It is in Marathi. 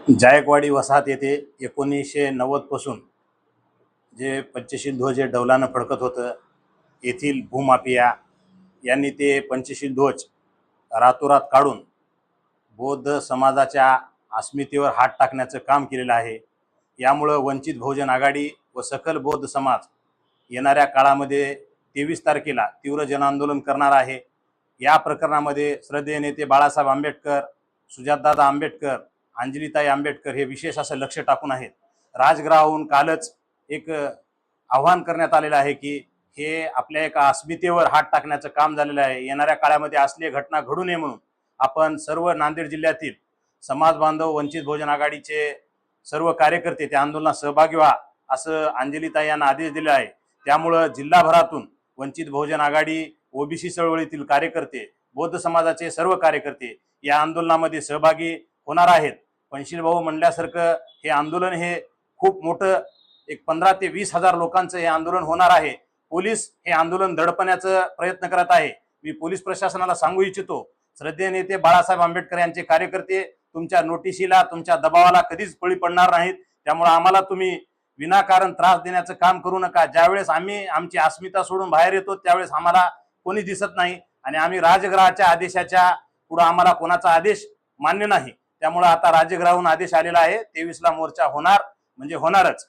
जायकवाडी वसाहत येथे 1990 पासून जे पंचशील ध्वज हे डौलानं फडकत होतं, येथील भूमाफिया यांनी ते पंचशील ध्वज रातोरात काढून बौद्ध समाजाच्या अस्मितेवर हात टाकण्याचं काम केलेलं आहे। यामुळे वंचित बहुजन आघाडी व सकल बौद्ध समाज येणाऱ्या काळामध्ये 23 तारखेला तीव्र जनआंदोलन करणार आहे। या प्रकरणामध्ये श्रद्धेय नेते बाळासाहेब आंबेडकर, सुजातदादा आंबेडकर, अंजलीताई आंबेडकर हे विशेष असं लक्ष टाकून आहेत। राजगृहाहून कालच एक आव्हान करण्यात आलेलं आहे की हे आपल्या एका अस्मितेवर हात टाकण्याचं काम झालेलं आहे। येणाऱ्या काळामध्ये असली घटना घडू नये म्हणून आपण सर्व नांदेड जिल्ह्यातील समाज बांधव, वंचित बहुजन आघाडीचे सर्व कार्यकर्ते त्या आंदोलनात सहभागी व्हा असं अंजलीताई यांना आदेश दिले आहे। त्यामुळे जिल्हाभरातून वंचित बहुजन आघाडी, ओबीसी चळवळीतील कार्यकर्ते, बौद्ध समाजाचे सर्व कार्यकर्ते या आंदोलनामध्ये सहभागी होणार आहेत। पंशील भाऊ म्हणल्यासारखं हे आंदोलन हे खूप मोठं, एक 15 ते 20 हजार लोकांचं हे आंदोलन होणार आहे। पोलीस हे आंदोलन दडपण्याचा प्रयत्न करत आहे। मी पोलीस प्रशासनाला सांगू इच्छितो, श्रद्धेय नेते बाळासाहेब आंबेडकर यांचे कार्यकर्ते तुमच्या नोटिशीला, तुमच्या दबावाला कधीच बळी पडणार नाहीत। त्यामुळे आम्हाला तुम्ही विनाकारण त्रास देण्याचं काम करू नका। ज्यावेळेस आम्ही आमची अस्मिता सोडून बाहेर येतो त्यावेळेस आम्हाला कोणी दिसत नाही आणि आम्ही राजगृहाच्या आदेशाच्या पुढे आम्हाला कोणाचा आदेश मान्य नाही। त्यामुळे आता राजगृहाहून आदेश आलेला आहे, 23 ला मोर्चा होणार म्हणजे होणारच।